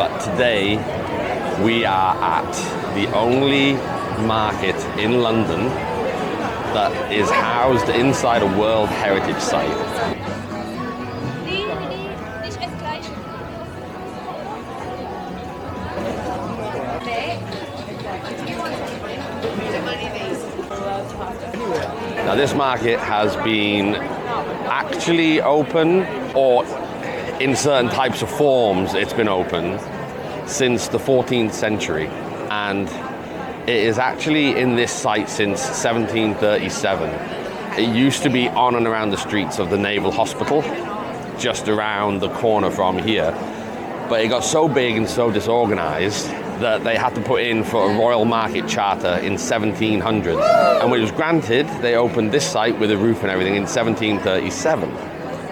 But today we are at the only market in London that is housed inside a World Heritage Site. Now this market has been actually open, or in certain types of forms it's been open, since the 14th century, and it is actually in this site since 1737. It used to be on and around the streets of the Naval Hospital, just around the corner from here, but it got so big and so disorganized that they had to put in for a royal market charter in 1700. And when it was granted, they opened this site with a roof and everything in 1737.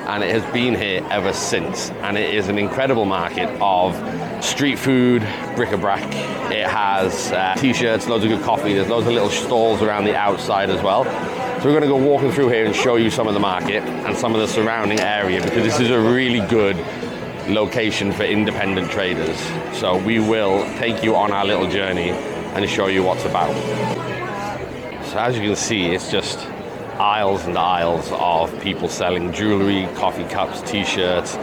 And it has been here ever since. And it is an incredible market of street food, bric-a-brac. It has t-shirts, loads of good coffee. There's loads of little stalls around the outside as well. So we're gonna go walking through here and show you some of the market and some of the surrounding area, because this is a really good location for independent traders. So we will take you on our little journey and show you what's about. So as you can see, it's just aisles and aisles of people selling jewelry, coffee cups, t-shirts,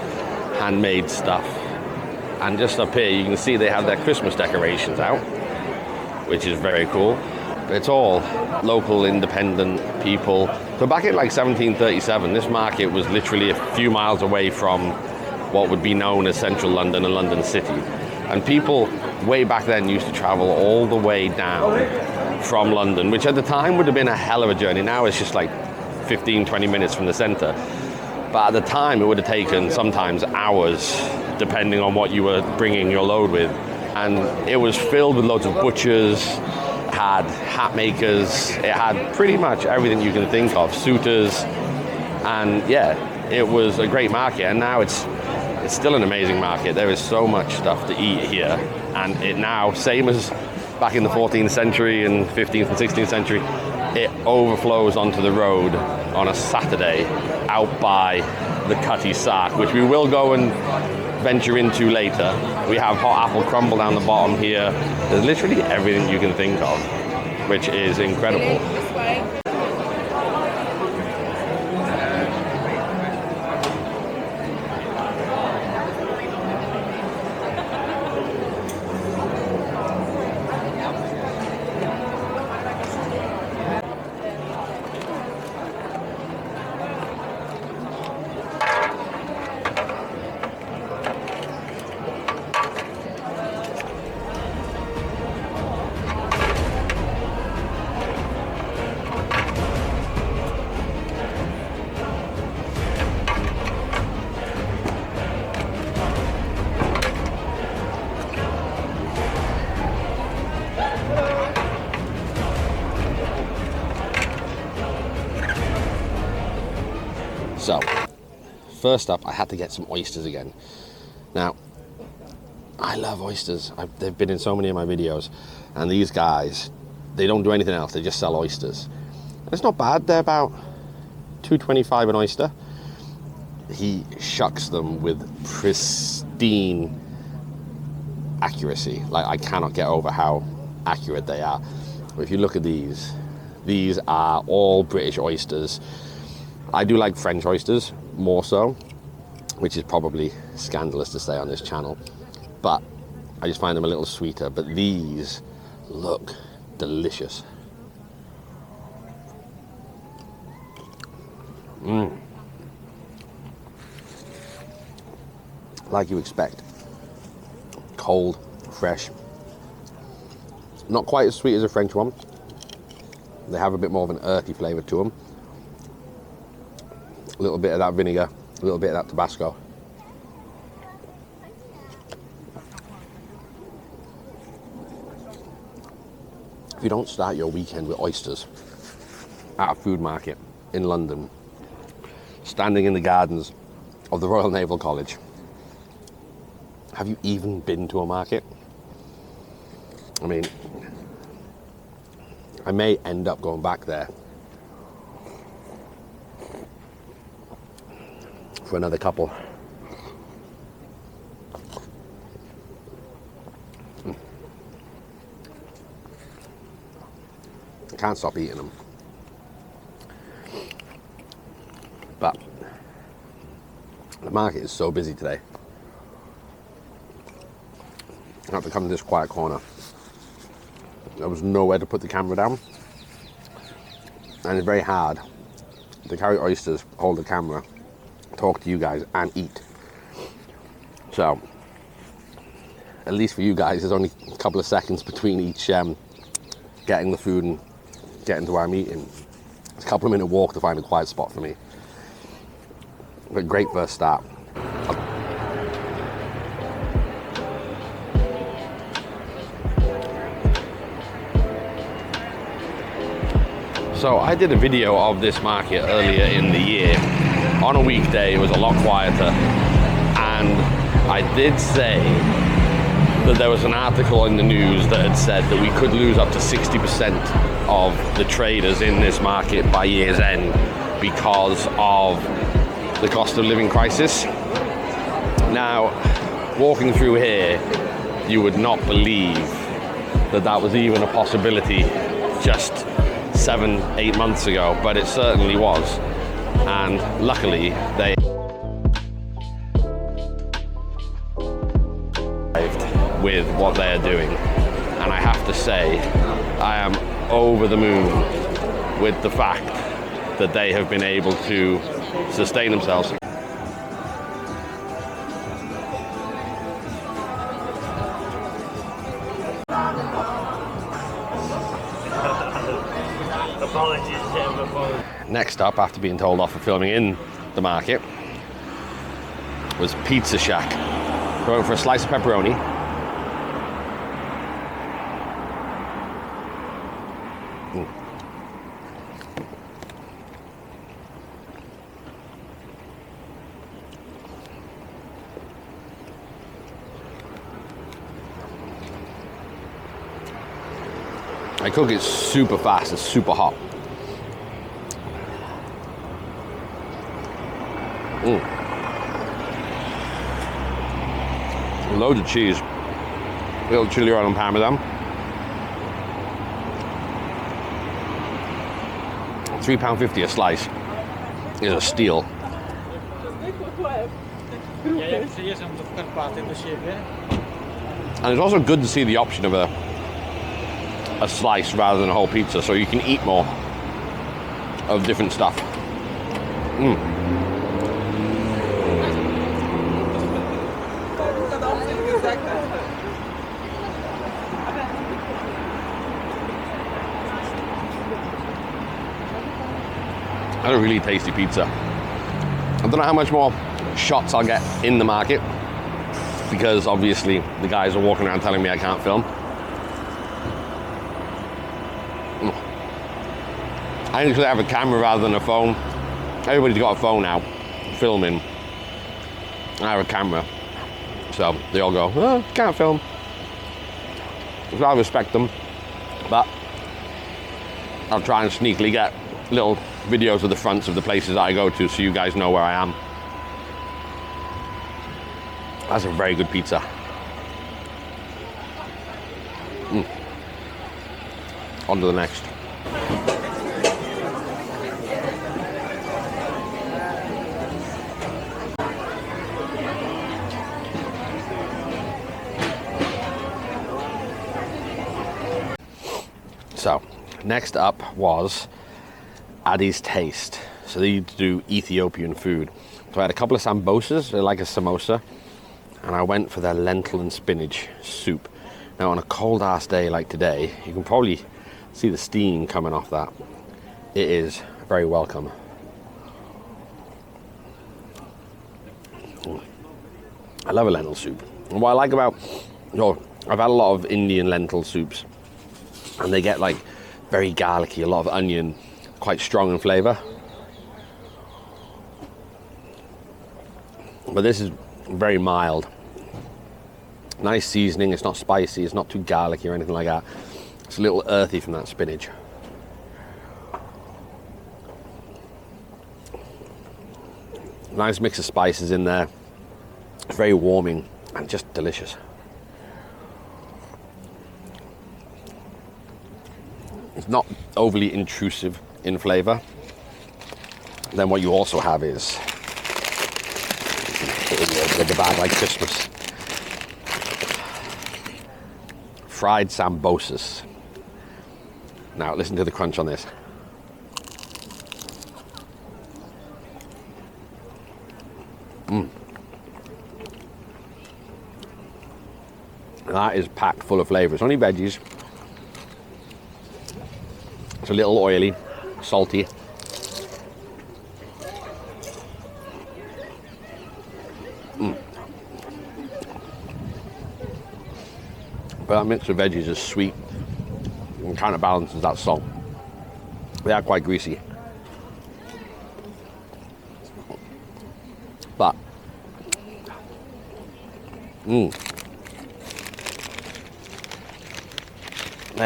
handmade stuff. And just up here you can see they have their Christmas decorations out, which is very cool. But it's all local independent people. So back in like 1737, this market was literally a few miles away from what would be known as central London and London City. And people way back then used to travel all the way down from London, which at the time would have been a hell of a journey. Now it's just like 15, 20 minutes from the centre. But at the time it would have taken sometimes hours, depending on what you were bringing your load with. And it was filled with loads of butchers, had hat makers, it had pretty much everything you can think of, suitors. And yeah, it was a great market. And now it's still an amazing market. There is so much stuff to eat here, and it now, same as back in the 14th century and 15th and 16th century, it overflows onto the road on a Saturday out by the Cutty Sark, which we will go and venture into later. We have hot apple crumble down the bottom here. There's literally everything you can think of, which is incredible. So, first up, I had to get some oysters again. Now, I love oysters. They've been in so many of my videos, and these guys, they don't do anything else. They just sell oysters. And it's not bad. They're about $2.25 an oyster. He shucks them with pristine accuracy. Like, I cannot get over how accurate they are. But if you look at these are all British oysters. I do like French oysters more so, which is probably scandalous to say on this channel, but I just find them a little sweeter. But these look delicious. Like you expect. Cold, fresh. Not quite as sweet as a French one. They have a bit more of an earthy flavour to them. A little bit of that vinegar, a little bit of that Tabasco. If you don't start your weekend with oysters at a food market in London, standing in the gardens of the Royal Naval College, have you even been to a market? I mean, I may end up going back there for another couple. can't stop eating them. But the market is so busy today. I have to come to this quiet corner. There was nowhere to put the camera down. And it's very hard to carry oysters, hold the camera, talk to you guys, and eat. So, at least for you guys, there's only a couple of seconds between each getting the food and getting to where I'm eating. It's a couple of minute walk to find a quiet spot for me. But great first start. So I did a video of this market earlier in the year. On a weekday, it was a lot quieter. And I did say that there was an article in the news that had said that we could lose up to 60% of the traders in this market by year's end because of the cost of living crisis. Now, walking through here, you would not believe that that was even a possibility just 7-8 months ago, but it certainly was. And luckily, they with what they're doing. And I have to say, I am over the moon with the fact that they have been able to sustain themselves. Next up, after being told off for filming in the market, was Pizza Shack. Going for a slice of pepperoni. I cook it super fast, it's super hot. Loads of cheese. Little chili oil and parmesan. £3.50 a slice is a steal. And it's also good to see the option of a slice rather than a whole pizza, so you can eat more of different stuff. That's a really tasty pizza. I don't know how much more shots I'll get in the market, because obviously the guys are walking around telling me I can't film. I think because I have a camera rather than a phone. Everybody's got a phone now, filming. I have a camera, so they all go, oh, can't film. So I respect them, but I'll try and sneakily get little videos of the fronts of the places that I go to, so you guys know where I am. That's a very good pizza. On to the next. So, next up was Addie's Taste. So they do Ethiopian food. So I had a couple of sambosas, they're like a samosa, and I went for their lentil and spinach soup. Now on a cold ass day like today, you can probably see the steam coming off that. It is very welcome. I love a lentil soup. And what I like about, I've had a lot of Indian lentil soups, and they get like very garlicky, a lot of onion, quite strong in flavor. But this is very mild. Nice seasoning, it's not spicy, it's not too garlicky or anything like that. It's a little earthy from that spinach. Nice mix of spices in there. It's very warming and just delicious. it's not overly intrusive in flavor. Then what you also have is like a bag like Christmas. Fried sambosas. Now listen to the crunch on this. That is packed full of flavor. It's only veggies. It's a little oily, salty. But that mix of veggies is sweet and kind of balances that salt. They are quite greasy. But, they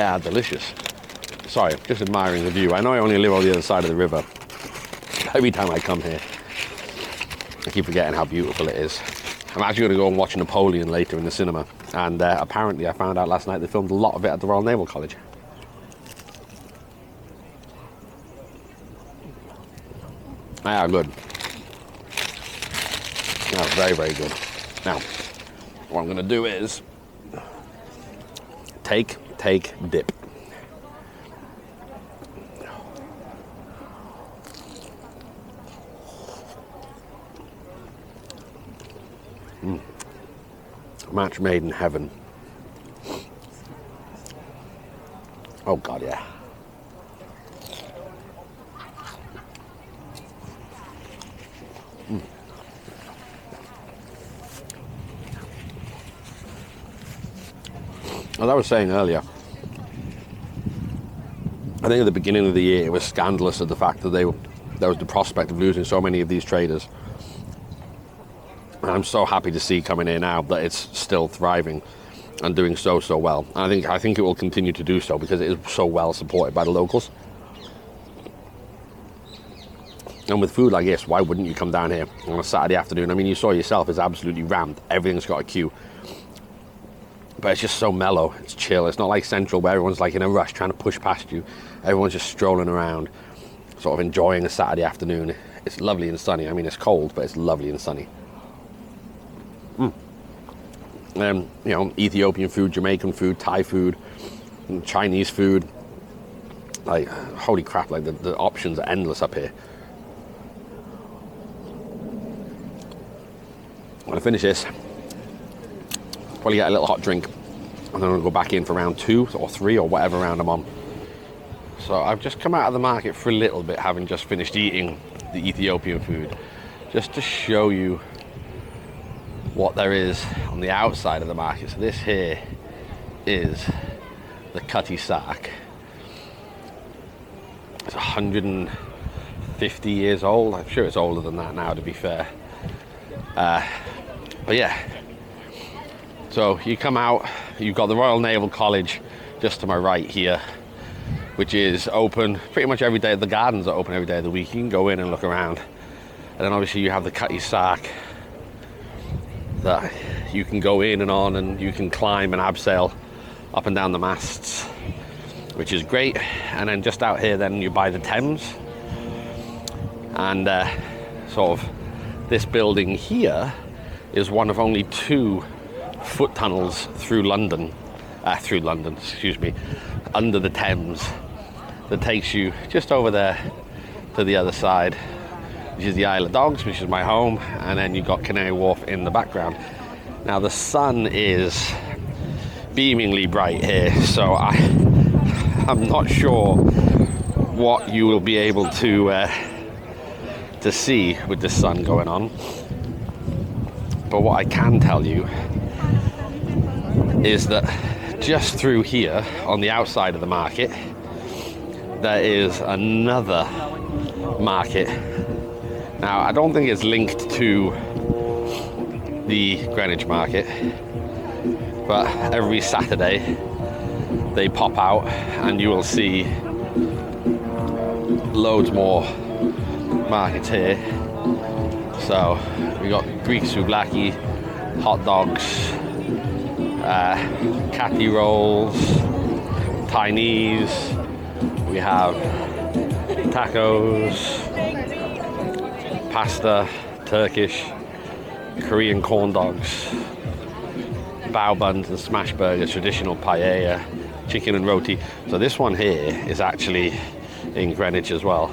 are delicious. Sorry, just admiring the view. I know I only live on the other side of the river. Every time I come here, I keep forgetting how beautiful it is. I'm actually going to go and watch Napoleon later in the cinema. And apparently I found out last night they filmed a lot of it at the Royal Naval College. They are good. That's very, very good. Now, what I'm going to do is take, dip. Match made in heaven. Oh God, yeah. As I was saying earlier, I think at the beginning of the year it was scandalous at the fact that there was the prospect of losing so many of these traders. And I'm so happy to see coming in now that it's still thriving and doing so well. And I think it will continue to do so because it is so well supported by the locals. And with food like this, why wouldn't you come down here on a Saturday afternoon? I mean, you saw yourself, it's absolutely rammed. Everything's got a queue. But it's just so mellow, it's chill. It's not like Central where everyone's like in a rush trying to push past you. Everyone's just strolling around, sort of enjoying a Saturday afternoon. It's lovely and sunny. I mean, it's cold, but it's lovely and sunny. You know, Ethiopian food, Jamaican food, Thai food, Chinese food. Like, holy crap, like the options are endless up here. When I finish this, probably get a little hot drink, and then I'll go back in for round 2 or 3 or whatever round I'm on. So I've just come out of the market for a little bit, having just finished eating the Ethiopian food, just to show you what there is on the outside of the market. So this here is the cutty sack. It's 150 years old. I'm sure it's older than that now, to be fair. But yeah, so you come out, you've got the Royal Naval College just to my right here, which is open pretty much every day. The gardens are open every day of the week. You can go in and look around. And then obviously you have the cutty sack that you can go in and on, and you can climb and abseil up and down the masts, which is great. And then just out here then you're by the Thames, and sort of this building here is one of only 2 foot tunnels through London, under the Thames, that takes you just over there to the other side, which is the Isle of Dogs, which is my home, and then you've got Canary Wharf in the background. Now the sun is beamingly bright here, so I'm not sure what you will be able to see with the sun going on. But what I can tell you is that just through here on the outside of the market, there is another market. Now, I don't think it's linked to the Greenwich market, but every Saturday they pop out and you will see loads more markets here. So we got Greek souvlaki, hot dogs, kati rolls, Chinese, We have tacos, pasta, Turkish, Korean corn dogs, bao buns and smash burgers, traditional paella, chicken and roti. So this one here is actually in Greenwich as well.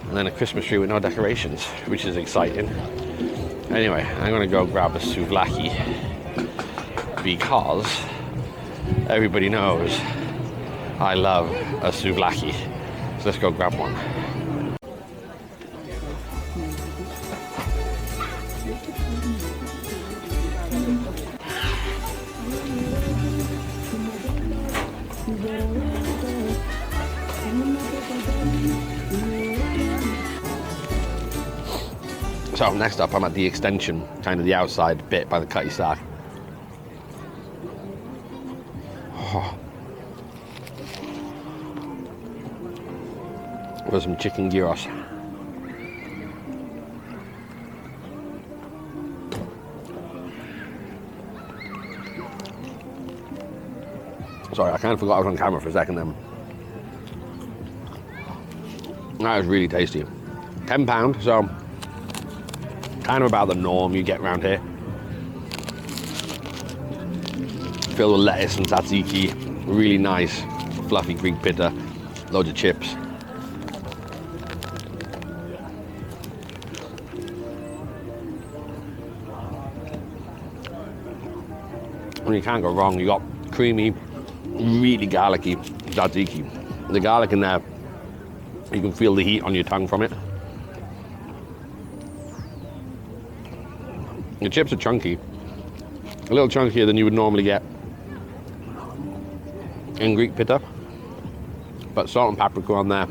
And then a Christmas tree with no decorations, which is exciting. Anyway, I'm gonna go grab a souvlaki because everybody knows I love a souvlaki. So let's go grab one. So next up, I'm at the extension, kind of the outside bit by the Cutty Sark. Oh. For some chicken gyros. Sorry, I kind of forgot I was on camera for a second then. That was really tasty. £10, so kind of about the norm you get around here. Filled with lettuce and tzatziki, really nice, fluffy Greek pita, loads of chips. And you can't go wrong, you got creamy, really garlicky tzatziki. The garlic in there, you can feel the heat on your tongue from it. The chips are chunky, a little chunkier than you would normally get in Greek pita, but salt and paprika on there,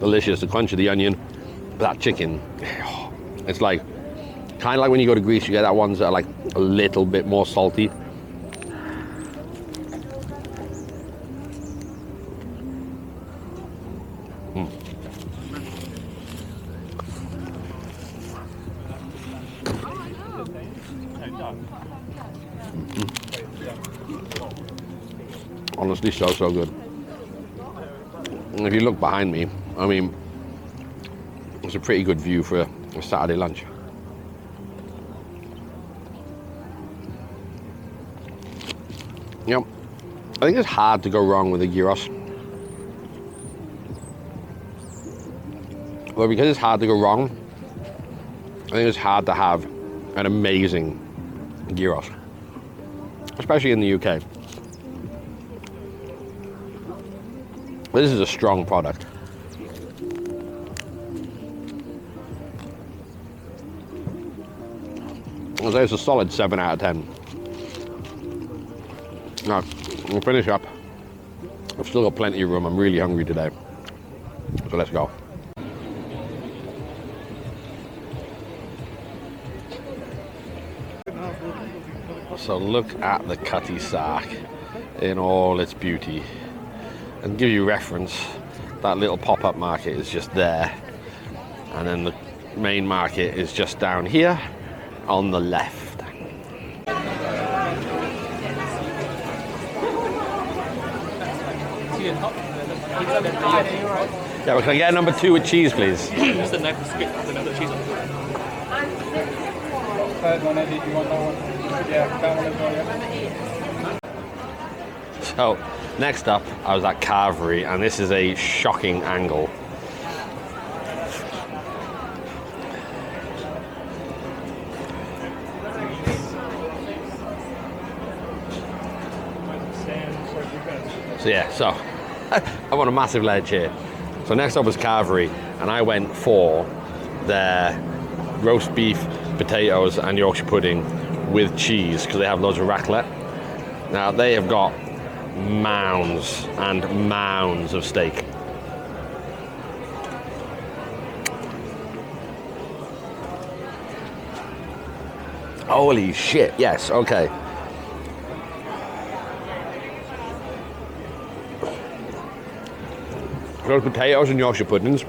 delicious. The crunch of the onion, that chicken, it's like, kind of like when you go to Greece, you get that ones that are like a little bit more salty. Honestly, so good. And if you look behind me, I mean, it's a pretty good view for a Saturday lunch. Yep, I think it's hard to go wrong with a gyros. Well, because it's hard to go wrong, I think it's hard to have an amazing gyros, especially in the UK. This is a strong product. I'll say it's a solid 7 out of 10. Now, we'll finish up. I've still got plenty of room. I'm really hungry today. So let's go. So look at the Cutty Sark in all its beauty. And give you reference, that little pop-up market is just there. And then the main market is just down here on the left. Yeah, well, can I get a number 2 with cheese, please? Just the knife with another cheese on it. So, next up, I was at Calvary, and this is a shocking angle. So yeah, so I'm on a massive ledge here. So next up was Calvary, and I went for their roast beef, potatoes, and Yorkshire pudding with cheese, because they have loads of raclette. Now, they have got mounds and mounds of steak. Holy shit, yes, okay. Those potatoes and Yorkshire puddings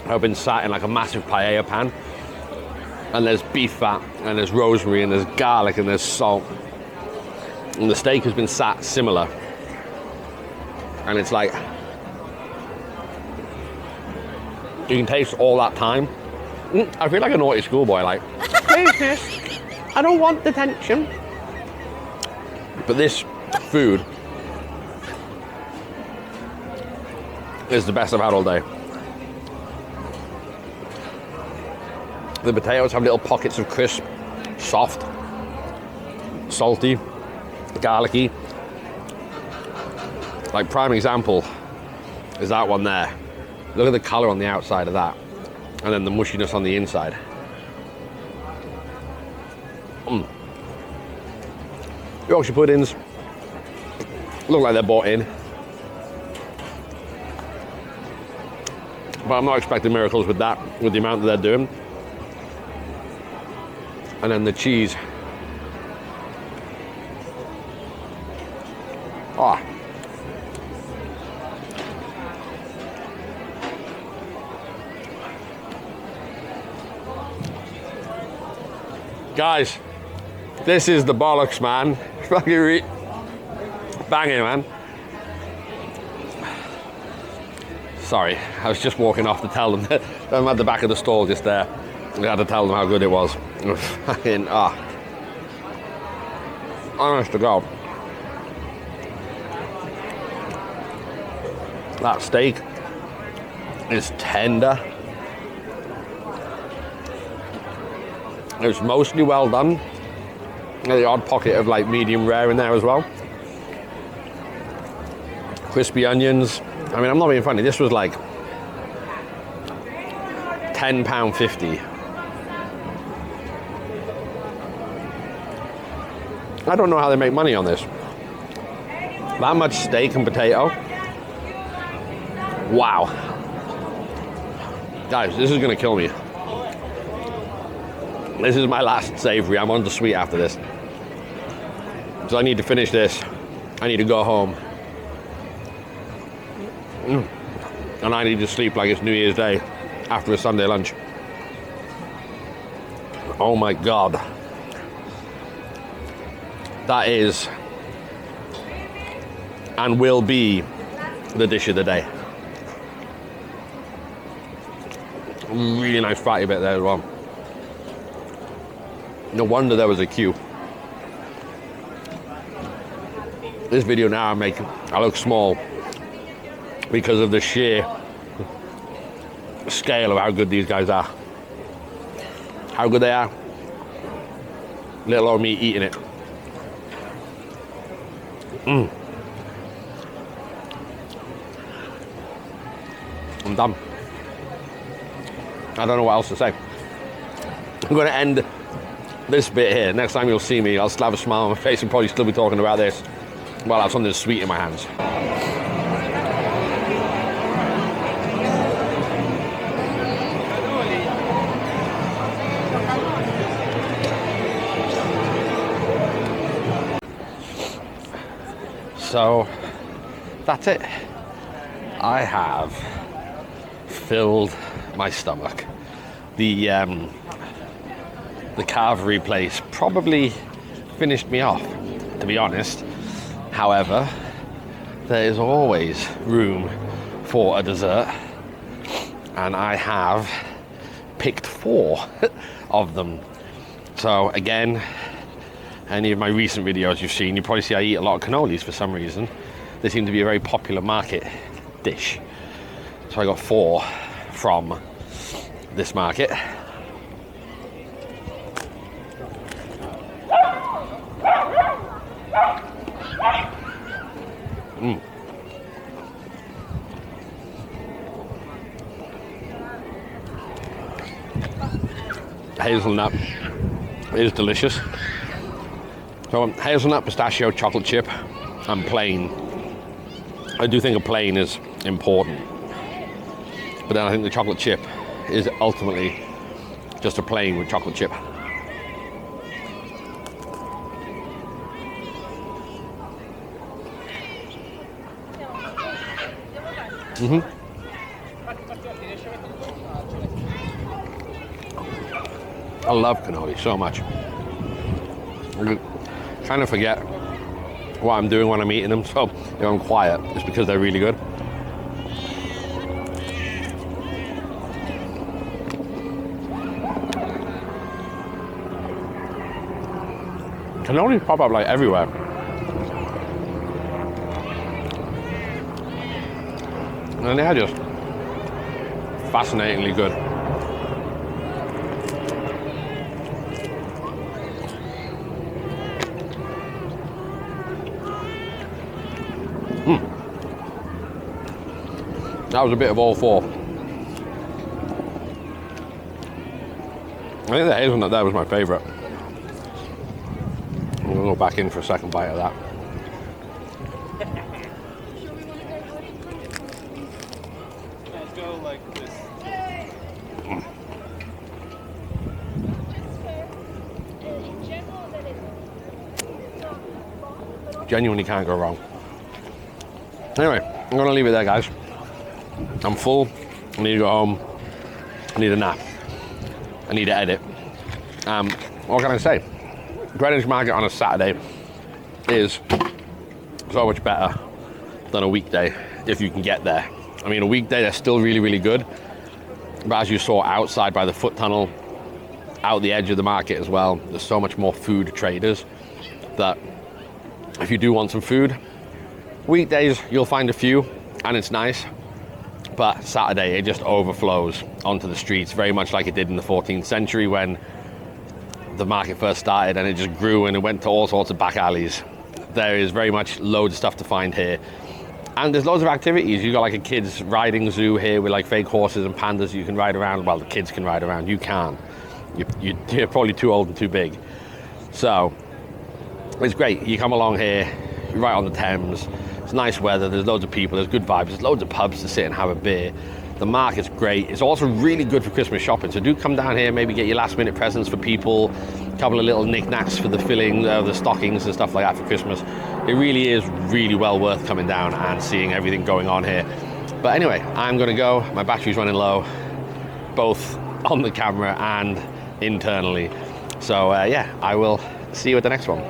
have been sat in like a massive paella pan, and there's beef fat, and there's rosemary, and there's garlic, and there's salt. And the steak has been sat similar. And it's like, you can taste all that time. I feel like a naughty schoolboy, like, please, miss, I don't want detention. But this food is the best I've had all day. The potatoes have little pockets of crisp, soft, salty, garlicky. Like, prime example is that one there. Look at the colour on the outside of that, and then the mushiness on the inside. Yorkshire puddings look like they're bought in, but I'm not expecting miracles with that, with the amount that they're doing. And then the cheese. Ah. Guys, this is the bollocks, man. Fucking banging, man. Sorry, I was just walking off to tell them that I'm at the back of the stall just there. I had to tell them how good it was. Fucking, honest to God. That steak is tender. It's mostly well done. The odd pocket of like medium rare in there as well. Crispy onions. I mean, I'm not being funny. This was like £10.50. I don't know how they make money on this. That much steak and potato. Wow. Guys, this is gonna kill me. This is my last savory. I'm on to sweet after this. So I need to finish this. I need to go home. And I need to sleep like it's New Year's Day after a Sunday lunch. Oh my God. That is and will be the dish of the day. Really nice fatty bit there as well. No wonder there was a queue. This video now I look small because of the sheer scale of how good these guys are. How good they are. Little old me eating it. I'm done. I don't know what else to say. I'm going to end this bit here. Next time you'll see me, I'll still have a smile on my face and probably still be talking about this while I have something sweet in my hands. So that's it. I have filled my stomach. The Calvary place probably finished me off, to be honest. However, there is always room for a dessert, and I have picked 4 of them. So again, any of my recent videos you've seen, you probably see I eat a lot of cannolis for some reason. They seem to be a very popular market dish. So I got 4 from this market. Hazelnut is delicious. So hazelnut, pistachio, chocolate chip, and plain. I do think a plain is important, but then I think the chocolate chip is ultimately just a plain with chocolate chip. I love cannoli so much. I'm trying to forget what I'm doing when I'm eating them. So if I'm quiet, it's because they're really good. Cannolis pop up like everywhere. And they're just fascinatingly good. That was a bit of all four. I think the hazelnut there was my favourite. I'm gonna go back in for a second bite of that. Let's go like this. Genuinely can't go wrong. Anyway, I'm gonna leave it there, guys. I'm full. I need to go home. I need a nap. I need to edit. What can I say? Greenwich Market on a Saturday is so much better than a weekday if you can get there. I mean, a weekday they're still really, really good. But as you saw outside by the foot tunnel, out the edge of the market as well, there's so much more food traders that if you do want some food, weekdays you'll find a few and it's nice. But Saturday, it just overflows onto the streets, very much like it did in the 14th century when the market first started, and it just grew and it went to all sorts of back alleys. There is very much loads of stuff to find here. And there's loads of activities. You've got like a kids riding zoo here with like fake horses and pandas you can ride around. Well, the kids can ride around, you can't. You're probably too old and too big. So, it's great. You come along here, you're right on the Thames. It's nice weather, there's loads of people, there's good vibes, there's loads of pubs to sit and have a beer. The market's great. It's also really good for Christmas shopping. So do come down here, maybe get your last minute presents for people, a couple of little knickknacks for the filling, the stockings and stuff like that for Christmas. It really is really well worth coming down and seeing everything going on here. But anyway, I'm gonna go. My battery's running low, both on the camera and internally. So yeah, I will see you at the next one.